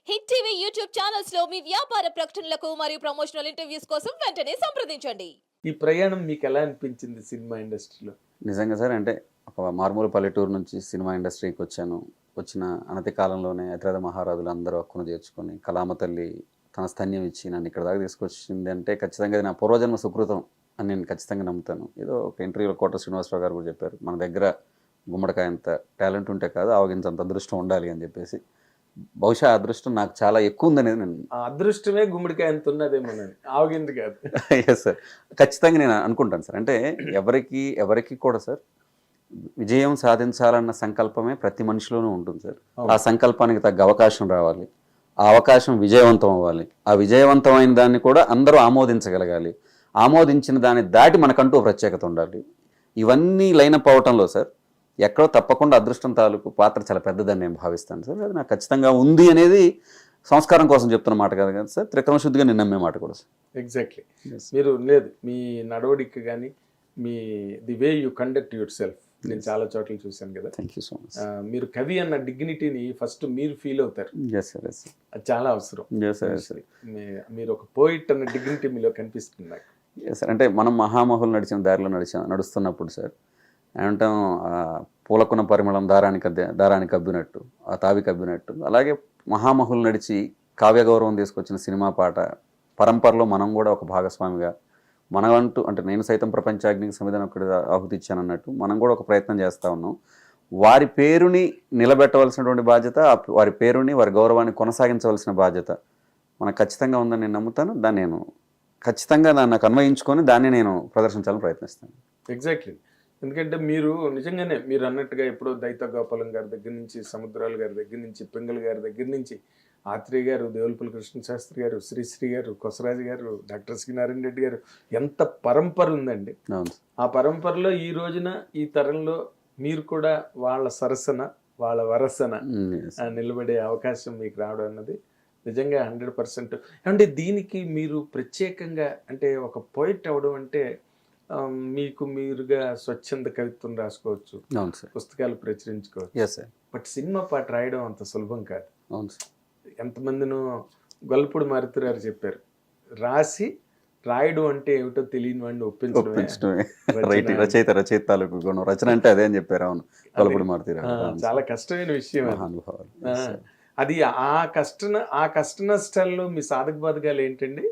Hit TV YouTube channels లో మీ వ్యాపార ప్రకటనలకు మరియు ప్రమోషనల్ ఇంటర్వ్యూస్ కోసం వెంటనే సంప్రదించండి. ఈ ప్రయాణం మీకు ఎలా అనిపించింది సినిమా ఇండస్ట్రీలో? నిజంగా సార్ అంటే ఒక మారుమూల పల్లెటూరు నుంచి సినిమా ఇండస్ట్రీకి వచ్చాను. వచ్చిన అనతి కాలంలోనే అతిరథ మహారాజులు అందరూ హక్కును చేర్చుకొని కళామ తల్లి తన స్తన్యం ఇచ్చి నన్ను ఇక్కడ దాకా తీసుకొచ్చింది అంటే ఖచ్చితంగా అది నా పూర్వజన్మ సుకృతం అని నేను ఖచ్చితంగా నమ్ముతాను. ఏదో ఒక ఇంటర్వ్యూలో కోట శ్రీనివాసరావు గారు కూడా చెప్పారు, మన దగ్గర గుమ్మడికాయ అంత టాలెంట్ ఉంటే కాదు ఆవగించంత అదృష్టం ఉండాలి అని చెప్పేసి. బహుశా ఆ అదృష్టం నాకు చాలా ఎక్కువ ఉందనేది నేను ఆ అదృష్టమే గుమ్మడికాయ ఎంత ఉన్నదేమోనని, ఆవగింది కాదు. ఎస్ సార్, ఖచ్చితంగా నేను అనుకుంటాను సార్. అంటే ఎవరికి కూడా సార్ విజయం సాధించాలన్న సంకల్పమే ప్రతి మనిషిలోనూ ఉంటుంది సార్. ఆ సంకల్పానికి తగ్గ అవకాశం రావాలి, ఆ అవకాశం విజయవంతం అవ్వాలి, ఆ విజయవంతమైన దాన్ని కూడా అందరూ ఆమోదించగలగాలి, ఆమోదించిన దాన్ని దాటి మనకంటూ ప్రత్యేకత ఉండాలి. ఇవన్నీ లైనప్ అవటంలో సార్ ఎక్కడో తప్పకుండా అదృష్టం తాలూకు పాత్ర చాలా పెద్దదని నేను భావిస్తాను సార్. అది నాకు ఖచ్చితంగా ఉంది అనేది సంస్కారం కోసం చెప్తున్న మాట కాదు కదా సార్, త్రికరణశుద్ధిగా నేను నమ్మే మాట కూడా సార్. ఎగ్జాక్ట్లీ. మీరు లేదు మీ నడవడిక కానీ మీ the way you conduct yourself నేను చాలా చోట్ల చూశాను కదా. Thank you so much. మీరు కవి అన్న డిగ్నిటీని ఫస్ట్ మీరు ఫీల్ అవుతారు. ఎస్ సార్, ఎస్ సార్, అది చాలా అవసరం. Yes sir, yes sir. మీరు ఒక పోయిట్ అన్న డిగ్నిటీ మీలో కనిపిస్తుంది నాకు. ఎస్ సార్, అంటే మనం మహామహులు నడిచిన దారిలో నడుస్తున్నప్పుడు సార్ ఏమంటాం, పూలకున్న పరిమళం దారానికి అబ్బినట్టు, ఆ తావికి అబ్బినట్టు, అలాగే మహామహులు నడిచి కావ్య గౌరవం తీసుకొచ్చిన సినిమా పాట పరంపరలో మనం కూడా ఒక భాగస్వామిగా మనమంటూ, అంటే నేను సైతం ప్రపంచాగ్నికి సంవిధానం ఒకటి ఆహుతి ఇచ్చాను అన్నట్టు మనం కూడా ఒక ప్రయత్నం చేస్తూ ఉన్నాం. వారి పేరుని నిలబెట్టవలసినటువంటి బాధ్యత, వారి పేరుని వారి గౌరవాన్ని కొనసాగించవలసిన బాధ్యత మనకు ఖచ్చితంగా ఉందని నేను నమ్ముతాను. దాన్ని నేను ఖచ్చితంగా నాకు అన్వయించుకొని దాన్ని నేను ప్రదర్శించాలని ప్రయత్నిస్తాను. ఎగ్జాక్ట్లీ. ఎందుకంటే మీరు నిజంగానే మీరు అన్నట్టుగా ఎప్పుడో దైత గోపాలం గారి దగ్గర నుంచి, సముద్రాల గారి దగ్గర నుంచి, పింగళ గారి దగ్గర నుంచి, ఆత్రేయ గారు, దేవులపల్లి కృష్ణ శాస్త్రి గారు, శ్రీశ్రీ గారు, కొసరాజు గారు, డాక్టర్ సి నారాయణ రెడ్డి గారు, ఎంత పరంపర ఉందండి. ఆ పరంపరలో ఈ రోజున ఈ తరంలో మీరు కూడా వాళ్ళ సరసన వాళ్ళ వరసన నిలబడే అవకాశం మీకు రావడం అన్నది నిజంగా 100%. అంటే దీనికి మీరు ప్రత్యేకంగా అంటే ఒక పోయిట్ అవ్వడం అంటే మీకు మీరుగా స్వచ్ఛంద కవిత్వం రాసుకోవచ్చు, పుస్తకాలు ప్రచురించుకోవచ్చు. బట్ సినిమా పాట రాయడం అంత సులభం కాదు. అవును సార్. ఎంతమందినో గొల్లపూడి మారుతురారు చెప్పారు, రాయడం అంటే ఏమిటో తెలియని వాడిని ఒప్పించడమే రచయిత తాలూకు గుణం. రచన అంటే అదే అని చెప్పారు. అవును, గొల్లపూడి మారుతురారు. చాలా కష్టమైన విషయం అది. ఆ కష్ట నష్టాల్లో మీ సాధక బాధకాలు ఏంటండి?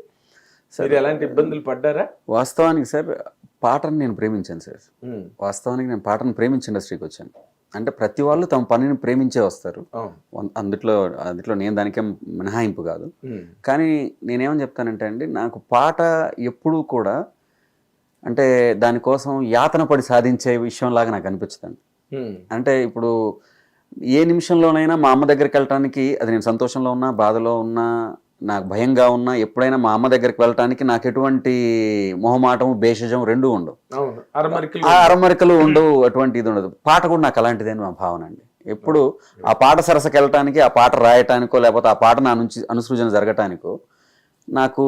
మీరు ఎలాంటి ఇబ్బందులు పడ్డారా? వాస్తవానికి సార్ పాటను నేను ప్రేమించాను సార్. వాస్తవానికి నేను పాటను ప్రేమించి ఇండస్ట్రీకి వచ్చాను. అంటే ప్రతి వాళ్ళు తమ పనిని ప్రేమించే వస్తారు. అందులో నేను దానికేం మినహాయింపు కాదు. కానీ నేనేమని చెప్తానంటే అండి, నాకు పాట ఎప్పుడూ కూడా అంటే దానికోసం యాతన పడి సాధించే విషయంలాగా నాకు అనిపించదండి. అంటే ఇప్పుడు ఏ నిమిషంలోనైనా మా అమ్మ దగ్గరికి వెళ్ళటానికి, అది నేను సంతోషంలో ఉన్నా, బాధలో ఉన్నా, నాకు భయంగా ఉన్నా, ఎప్పుడైనా మా అమ్మ దగ్గరికి వెళ్ళటానికి నాకు ఎటువంటి మొహమాటము, భేషజం రెండూ ఉండవు, అరమరికలు ఉండవు, అటువంటి ఇది ఉండదు. పాట కూడా నాకు అలాంటిదే మా భావన అండి. ఎప్పుడు ఆ పాట సరసకి వెళ్ళటానికి, ఆ పాట రాయటానికో, లేకపోతే ఆ పాట నా నుంచి అనుసృజన జరగటానికో నాకు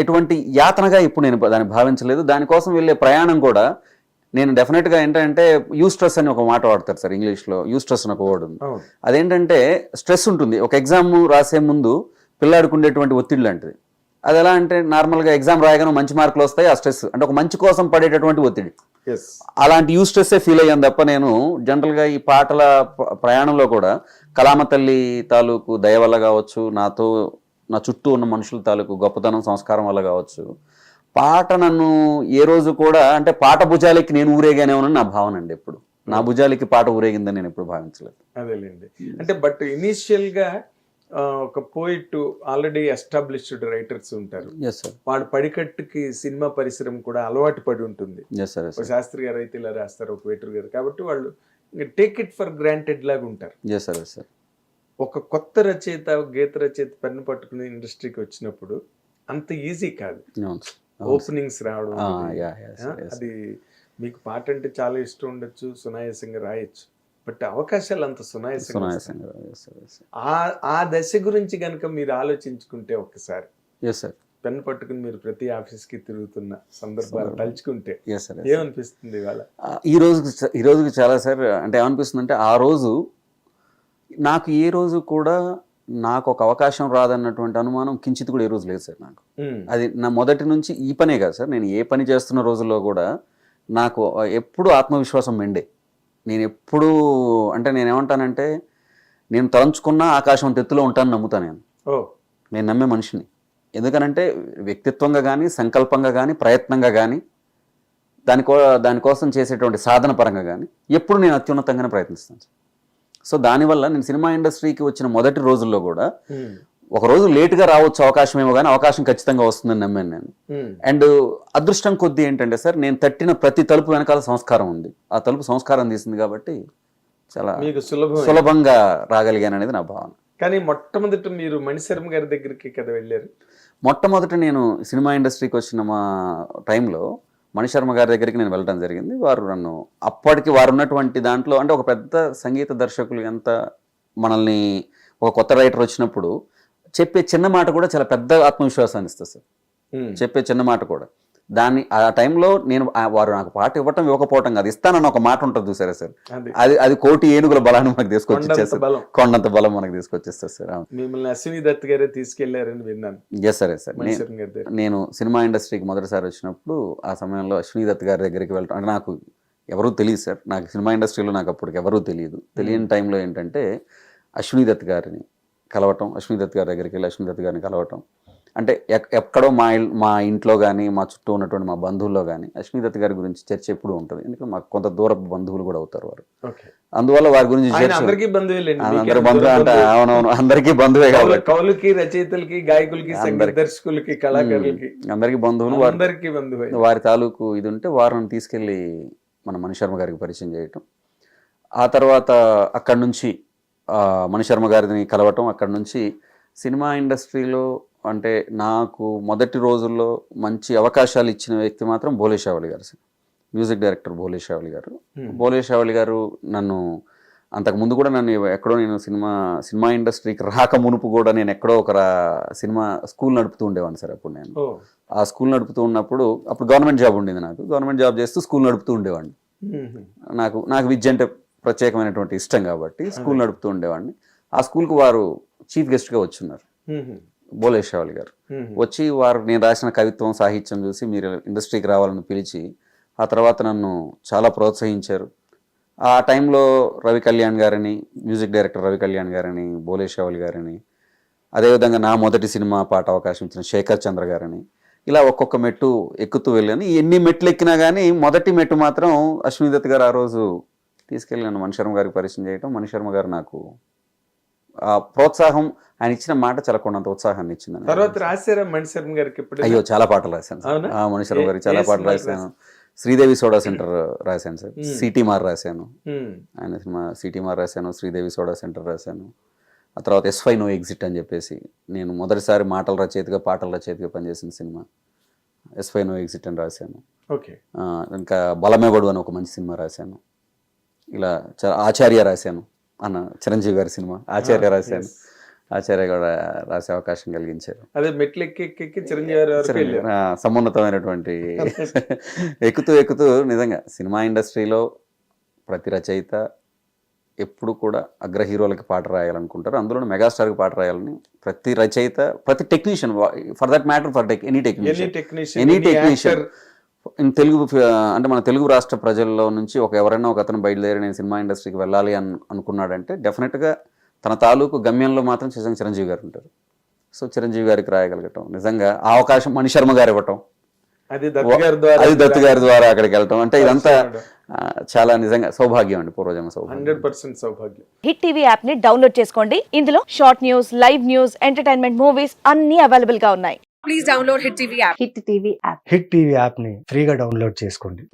ఎటువంటి యాతనగా ఇప్పుడు నేను దాన్ని భావించలేదు. దానికోసం వెళ్ళే ప్రయాణం కూడా నేను డెఫినెట్గా ఏంటంటే యూస్ట్రెస్ అని ఒక మాట వాడతారు సార్ ఇంగ్లీష్లో. యూస్ట్రెస్ అని ఒక వర్డ్ ఉంది. అదేంటంటే స్ట్రెస్ ఉంటుంది. ఒక ఎగ్జామ్ రాసే ముందు పిల్లాడికి ఉండేటువంటి ఒత్తిడి లాంటిది. అది ఎలా అంటే నార్మల్గా ఎగ్జామ్ రాయగానే మంచి మార్కులు వస్తాయి, ఆ స్ట్రెస్ అంటే ఒక మంచి కోసం పడేటటువంటి ఒత్తిడి. అలాంటి యూ స్ట్రెస్సే ఫీల్ అయ్యాను తప్ప నేను జనరల్గా ఈ పాటల ప్రయాణంలో కూడా కళామ తల్లి తాలూకు దయ వల్ల కావచ్చు, నా చుట్టూ ఉన్న మనుషుల తాలూకు గొప్పతనం, సంస్కారం వల్ల కావచ్చు, పాట నన్ను ఏ రోజు కూడా అంటే పాట భుజాలకి నేను ఊరేగానేమోనని నా భావన అండి. ఎప్పుడు నా భుజాలకి పాట ఊరేగిందని నేను ఎప్పుడు భావించలేదు. అదేలేండి. అంటే బట్ ఇనీషియల్గా ఒక పోయిట్ ఆల్రెడీ ఎస్టాబ్లిష్డ్ రైటర్స్ ఉంటారు, వాడు పడికట్టుకి సినిమా పరిశ్రమ కూడా అలవాటు పడి ఉంటుంది. ఒక శాస్త్రి గారు అయితే ఇలా రాస్తారు, ఒక వెయిటర్ గారు, కాబట్టి వాళ్ళు టేక్ ఇట్ ఫర్ గ్రాంటెడ్ లాగా ఉంటారు. ఒక కొత్త రచయిత, గీత రచయిత పెన్ను పట్టుకుని ఇండస్ట్రీకి వచ్చినప్పుడు అంత ఈజీ కాదు ఓపెనింగ్స్ రావడం. అది మీకు పాట అంటే చాలా ఇష్టం ఉండొచ్చు, సునాయాసంగా రాయొచ్చు, బట్ అవకాశాలు అంత సునాయాసంగా. ఆ దశ గురించి కనుక మీరు ఆలోచించుకుంటే ఒక్కసారి పెన్ పట్టుకుని మీరు ప్రతి ఆఫీస్కి తిరుగుతున్న సందర్భాలు తలుచుకుంటే ఏమనిపిస్తుంది? ఇవాళ ఈ రోజుకి చాలా సార్ అంటే ఏమనిపిస్తుంది అంటే, ఆ రోజు నాకు ఏ రోజు కూడా నాకు ఒక అవకాశం రాదన్నటువంటి అనుమానం కించిత్ కూడా ఏ రోజు లేదు సార్ నాకు. అది నా మొదటి నుంచి ఈ పనే కాదు సార్, నేను ఏ పని చేస్తున్న రోజుల్లో కూడా నాకు ఎప్పుడు ఆత్మవిశ్వాసం మెండే. నేను ఎప్పుడూ అంటే నేనేమంటానంటే, నేను తలంచుకున్న ఆకాశం తెత్తులో ఉంటానని నమ్ముతాను నేను నమ్మే మనిషిని. ఎందుకనంటే వ్యక్తిత్వంగా కానీ, సంకల్పంగా కానీ, ప్రయత్నంగా కానీ, దానికోసం చేసేటువంటి సాధన పరంగా కానీ ఎప్పుడు నేను అత్యున్నతంగానే ప్రయత్నిస్తాను. సో దానివల్ల నేను సినిమా ఇండస్ట్రీకి వచ్చిన మొదటి రోజుల్లో కూడా ఒక రోజు లేటుగా రావచ్చు అవకాశం ఏమో కానీ అవకాశం ఖచ్చితంగా వస్తుందని నమ్మాను నేను. అండ్ అదృష్టం కొద్దీ ఏంటంటే సార్, నేను తట్టిన ప్రతి తలుపు వెనకాల సంస్కారం ఉంది. ఆ తలుపు సంస్కారం తీసింది కాబట్టి చాలా సులభంగా రాగలిగాను అనేది నా భావన. కానీ మొట్టమొదట మీరు మణిశర్మ గారి దగ్గరికి కదా వెళ్ళారు? మొట్టమొదట నేను సినిమా ఇండస్ట్రీకి వచ్చిన మా టైంలో మణిశర్మ గారి దగ్గరికి నేను వెళ్ళడం జరిగింది. వారు నన్ను అప్పటికి వారు ఉన్నటువంటి దాంట్లో, అంటే ఒక పెద్ద సంగీత దర్శకులు ఎంత మనల్ని ఒక కొత్త రైటర్ వచ్చినప్పుడు చెప్పే చిన్న మాట కూడా చాలా పెద్ద ఆత్మవిశ్వాసాన్ని ఇస్తుంది సార్. చెప్పే చిన్న మాట కూడా దాన్ని ఆ టైంలో నేను వారు నాకు పాట ఇవ్వకపోవటం కాదు, ఇస్తానన్న ఒక మాట ఉంటుంది చూసారా సార్, అది కోటి ఏనుగుల బలాన్ని మనకు తీసుకొచ్చేస్తారు, కొండంత బలం మనకు తీసుకొచ్చేస్తారు సార్. మిమ్మల్ని అశ్విని దత్ గారే తీసుకెళ్లారని విన్నాను. Yes sir, yes sir. నేను సినిమా ఇండస్ట్రీకి మొదటిసారి వచ్చినప్పుడు ఆ సమయంలో అశ్విని దత్ గారి దగ్గరికి వెళ్ళటం, అంటే నాకు ఎవరూ తెలియదు సార్, నాకు సినిమా ఇండస్ట్రీలో నాకు అప్పటికి ఎవరూ తెలియని టైంలో ఏంటంటే అశ్విని దత్ గారిని కలవటం, అశ్విని దత్ గారి దగ్గరికి వెళ్ళి అశ్విని దత్ గారిని కలవటం, అంటే ఎక్కడో మా ఇంట్లో కానీ మా చుట్టూ ఉన్నటువంటి మా బంధువుల్లో కానీ అశ్విని దత్ గారి గురించి చర్చ ఎప్పుడు ఉంటుంది. ఎందుకంటే మాకు కొంత దూరపు బంధువులు కూడా అవుతారు వారు, అందువల్ల వారి గురించి అందరికీ బంధువే కాబట్టి కవులకి, రచయితలకి, గాయకులకి, దర్శకులకి, కళాకారులకి అందరికీ బంధువులు, వారి తాలూకు ఇది ఉంటే వారిని తీసుకెళ్లి మన మణిశర్మ గారికి పరిచయం చేయటం. ఆ తర్వాత అక్కడి నుంచి మణిశర్మ గారిని కలవటం, అక్కడి నుంచి సినిమా ఇండస్ట్రీలో అంటే నాకు మొదటి రోజుల్లో మంచి అవకాశాలు ఇచ్చిన వ్యక్తి మాత్రం భోలే షావళి గారు sir, music director Bhole Shavali గారు. భోలే షావళి గారు నన్ను అంతకుముందు కూడా నన్ను ఎక్కడో నేను సినిమా ఇండస్ట్రీకి రాక మునుపు కూడా నేను ఎక్కడో ఒక సినిమా స్కూల్ నడుపుతూ ఉండేవాడిని సార్. అప్పుడు నేను ఆ స్కూల్ నడుపుతూ ఉన్నప్పుడు అప్పుడు గవర్నమెంట్ జాబ్ ఉండేది నాకు, గవర్నమెంట్ జాబ్ చేస్తూ స్కూల్ నడుపుతూ ఉండేవాడిని. నాకు విద్య అంటే ప్రత్యేకమైనటువంటి ఇష్టం కాబట్టి స్కూల్ నడుపుతూ ఉండేవాడిని. ఆ స్కూల్కి వారు చీఫ్ గెస్ట్గా వచ్చున్నారు, భోలే షావళి గారు. వచ్చి వారు నేను రాసిన కవిత్వం, సాహిత్యం చూసి మీరు ఇండస్ట్రీకి రావాలని పిలిచి ఆ తర్వాత నన్ను చాలా ప్రోత్సహించారు. ఆ టైంలో రవి కళ్యాణ్ గారని, మ్యూజిక్ డైరెక్టర్ రవి కళ్యాణ్ గారని, భోలే షావళి గారని, అదేవిధంగా నా మొదటి సినిమా పాట అవకాశం ఇచ్చిన శేఖర్ చంద్ర గారని, ఇలా ఒక్కొక్క మెట్టు ఎక్కుతూ వెళ్ళాను. ఎన్ని మెట్లు ఎక్కినా కానీ మొదటి మెట్టు మాత్రం అశ్విని దత్ గారు ఆ రోజు తీసుకెళ్ళి నన్ను మణిశర్మ గారికి పరిచయం చేయటం. మణిశర్మ గారు నాకు ప్రోత్సాహం, ఆయన ఇచ్చిన మాట చాలా కొండంత ఉత్సాహాన్ని ఇచ్చింది. తర్వాత రాశారా మణిశర్మ గారికి? అయ్యో చాలా పాటలు రాశాను మణిశర్మ గారికి, చాలా పాటలు రాశాను. శ్రీదేవి సోడా సెంటర్ రాశాను సార్, సిటీ మార్ రాశాను, ఆయన సినిమా సిటీ మార్ రాశాను, శ్రీదేవి సోడా సెంటర్ రాశాను. ఆ తర్వాత S5 No Exit అని చెప్పేసి నేను మొదటిసారి మాటల రచయితగా పాటల రచయితగా పనిచేసిన సినిమా S5 No Exit అని రాశాను. ఇంకా బలమే బడు అని ఒక మంచి సినిమా రాశాను. ఇలా చాలా ఆచార్య రాశాను అన్న చిరంజీవి గారి సినిమా ఆచార్య రాశాను. ఆచార్య కూడా రాసే అవకాశం కలిగించారు. అదే మెట్లు ఎక్కి చిరంజీవి సమున్నతమైనటువంటి ఎక్కుతూ నిజంగా సినిమా ఇండస్ట్రీలో ప్రతి రచయిత ఎప్పుడు కూడా అగ్ర హీరోలకి పాట రాయాలనుకుంటారు, అందులో మెగాస్టార్కి పాట రాయాలని ప్రతి రచయిత, ప్రతి technician, for that matter for any technician Telugu, అంటే మన తెలుగు రాష్ట్ర ప్రజల్లో నుంచి ఎవరైనా ఒక అతను బయలుదేరి నేను సినిమా ఇండస్ట్రీకి వెళ్ళాలి అనుకున్నాడంటే డెఫినెట్గా తన తాలూకు గమ్యంలో మాత్రం చిరంజీవి గారు ఉంటారు. సో చిరంజీవి గారికి రాయగలగటం, నిజంగా ఆ అవకాశం మణిశర్మ గారు ఇవ్వటం, అది దత్తు గారి ద్వారా అక్కడికి వెళ్ళటం, అంటే ఇదంతా చాలా నిజంగా సౌభాగ్యం అండి, పూర్వజన్మ సౌభాగ్యం, 100% సౌభాగ్యం. హిట్ టీవీ యాప్ ని డౌన్లోడ్ చేసుకోండి. ఇందులో short news, live news, entertainment movies అన్ని అవైలబుల్ గా ఉన్నాయి. Please download hit TV app. Hit TV app ని ఫ్రీగా డౌన్లోడ్ చేసుకోండి.